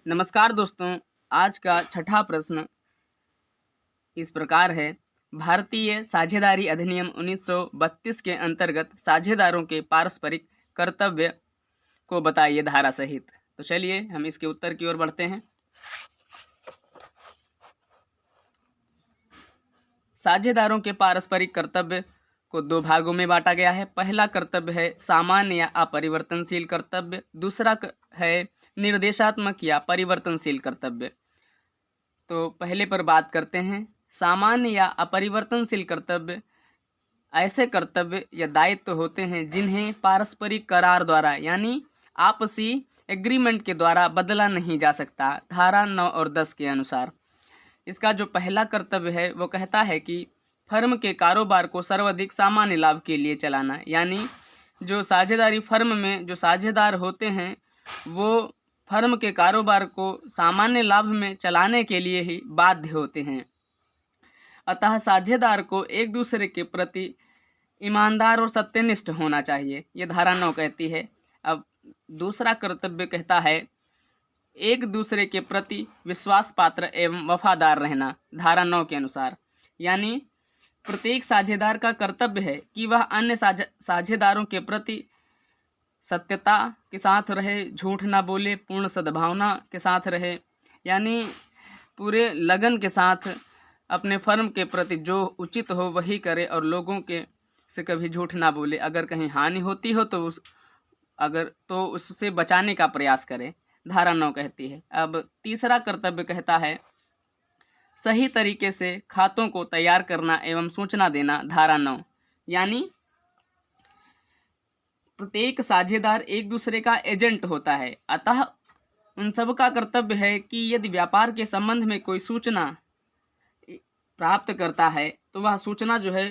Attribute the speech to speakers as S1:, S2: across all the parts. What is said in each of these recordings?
S1: नमस्कार दोस्तों। आज का छठा प्रश्न इस प्रकार है। भारतीय साझेदारी अधिनियम 1932 के अंतर्गत साझेदारों के पारस्परिक कर्तव्य को बताइए धारा सहित। तो चलिए हम इसके उत्तर की ओर बढ़ते हैं। साझेदारों के पारस्परिक कर्तव्य को दो भागों में बांटा गया है। पहला कर्तव्य है सामान्य या अपरिवर्तनशील कर्तव्य, दूसरा है निर्देशात्मक या परिवर्तनशील कर्तव्य। तो पहले पर बात करते हैं। सामान्य या अपरिवर्तनशील कर्तव्य ऐसे कर्तव्य या दायित्व होते हैं जिन्हें पारस्परिक करार द्वारा यानी आपसी एग्रीमेंट के द्वारा बदला नहीं जा सकता, धारा 9 और 10 के अनुसार। इसका जो पहला कर्तव्य है वो कहता है कि फर्म के कारोबार को सर्वाधिक सामान्य लाभ के लिए चलाना, यानी जो साझेदारी फर्म में जो साझेदार होते हैं वो फर्म के कारोबार को सामान्य लाभ में चलाने के लिए ही बाध्य होते हैं। अतः साझेदार को एक दूसरे के प्रति ईमानदार और सत्यनिष्ठ होना चाहिए, ये धारा 9 कहती है। अब दूसरा कर्तव्य कहता है एक दूसरे के प्रति विश्वास पात्र एवं वफादार रहना, धारा 9 के अनुसार। यानी प्रत्येक साझेदार का कर्तव्य है कि वह अन्य साझेदारों के प्रति सत्यता के साथ रहे, झूठ ना बोले, पूर्ण सद्भावना के साथ रहे, यानी पूरे लगन के साथ अपने फर्म के प्रति जो उचित हो वही करे और लोगों के से कभी झूठ ना बोले। अगर कहीं हानि होती हो तो उससे बचाने का प्रयास करे, धारा 9 कहती है। अब तीसरा कर्तव्य कहता है सही तरीके से खातों को तैयार करना एवं सूचना देना, धारा 9। यानी प्रत्येक साझेदार एक दूसरे का एजेंट होता है, अतः उन सब का कर्तव्य है कि यदि व्यापार के संबंध में कोई सूचना प्राप्त करता है तो वह सूचना जो है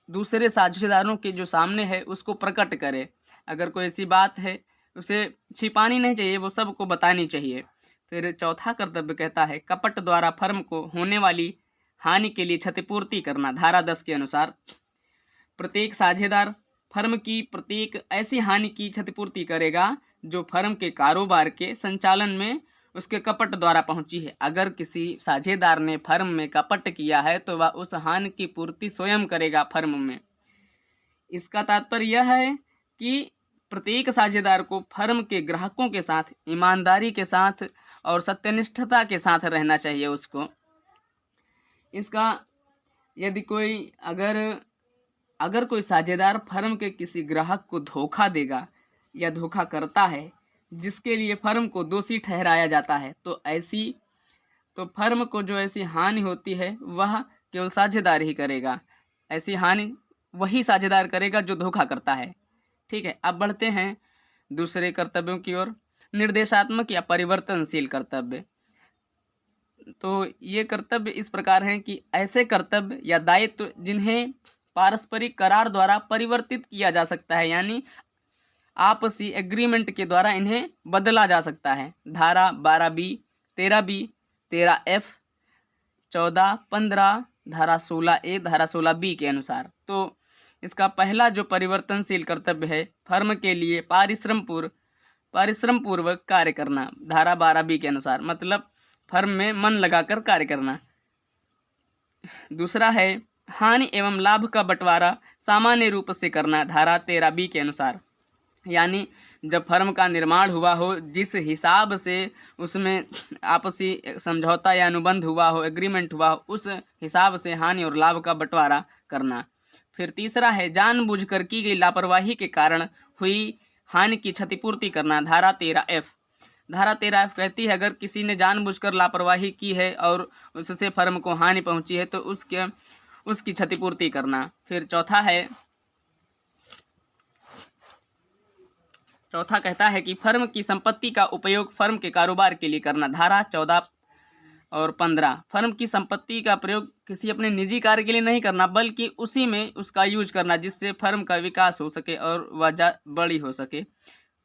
S1: दूसरे साझेदारों के जो सामने है उसको प्रकट करे। अगर कोई ऐसी बात है उसे छिपानी नहीं चाहिए, वो सबको बतानी चाहिए। फिर चौथा कर्तव्य कहता है कपट द्वारा फर्म को होने वाली हानि के लिए क्षतिपूर्ति करना, धारा 10 के अनुसार। प्रत्येक साझेदार फर्म की प्रत्येक ऐसी हानि की क्षतिपूर्ति करेगा जो फर्म के कारोबार के संचालन में उसके कपट द्वारा पहुंची है। अगर किसी साझेदार ने फर्म में कपट किया है तो वह उस हानि की पूर्ति स्वयं करेगा फर्म में। इसका तात्पर्य यह है कि प्रत्येक साझेदार को फर्म के ग्राहकों के साथ ईमानदारी के साथ और सत्यनिष्ठता के साथ रहना चाहिए उसको। इसका यदि कोई अगर कोई साझेदार फर्म के किसी ग्राहक को धोखा देगा या धोखा करता है जिसके लिए फर्म को दोषी ठहराया जाता है तो फर्म को जो ऐसी हानि होती है वह केवल साझेदार ही करेगा। ऐसी हानि वही साझेदार करेगा जो धोखा करता है। ठीक है, अब बढ़ते हैं दूसरे कर्तव्यों की ओर। निर्देशात्मक या परिवर्तनशील कर्तव्य। तो ये कर्तव्य इस प्रकार हैं कि ऐसे कर्तव्य या दायित्व जिन्हें पारस्परिक करार द्वारा परिवर्तित किया जा सकता है, यानी आपसी एग्रीमेंट के द्वारा इन्हें बदला जा सकता है, धारा 12B, 13B, 13F, 14, 15, धारा 16A, धारा 16B के अनुसार। तो इसका पहला जो परिवर्तनशील कर्तव्य है फर्म के लिए पारिश्रम पूर्वक कार्य करना, धारा 12B के अनुसार, मतलब फर्म में मन लगाकर कार्य करना। दूसरा है हानि एवं लाभ का बंटवारा सामान्य रूप से करना, धारा 13B के अनुसार। यानी जब फर्म का निर्माण हुआ हो, जिस हिसाब से उसमें आपसी समझौता या अनुबंध हुआ हो, एग्रीमेंट हुआ हो, उस हिसाब से हानि और लाभ का बंटवारा करना। फिर तीसरा है जानबूझकर की गई लापरवाही के कारण हुई हानि की क्षतिपूर्ति करना, धारा 13F। धारा 13F कहती है अगर किसी ने जानबूझकर लापरवाही की है और उससे फर्म को हानि पहुंची है तो उसकी क्षतिपूर्ति करना। फिर चौथा कहता है कि फर्म की संपत्ति का उपयोग फर्म के कारोबार के लिए करना, धारा 14 और 15। फर्म की संपत्ति का प्रयोग किसी अपने निजी कार्य के लिए नहीं करना बल्कि उसी में उसका यूज करना जिससे फर्म का विकास हो सके और वह बड़ी हो सके।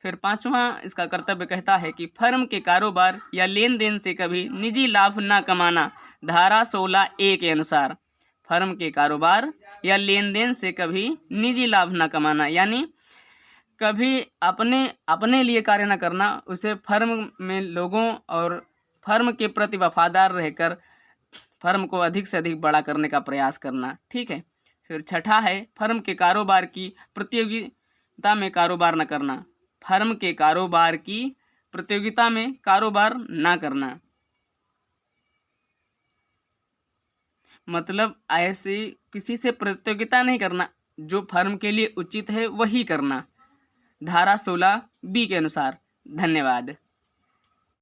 S1: फिर पांचवा इसका कर्तव्य कहता है कि फर्म के कारोबार या लेन देन से कभी निजी लाभ न कमाना, धारा 16A के अनुसार। फर्म के कारोबार या लेन देन से कभी निजी लाभ न कमाना, यानी कभी अपने अपने लिए कार्य न करना, उसे फर्म में लोगों और फर्म के प्रति वफादार रहकर फर्म को अधिक से अधिक बड़ा करने का प्रयास करना। ठीक है। फिर छठा है फर्म के कारोबार की प्रतियोगिता में कारोबार न करना। फर्म के कारोबार की प्रतियोगिता में कारोबार ना करना, मतलब ऐसे किसी से प्रतियोगिता नहीं करना, जो फर्म के लिए उचित है वही करना, धारा 16 बी के अनुसार। धन्यवाद।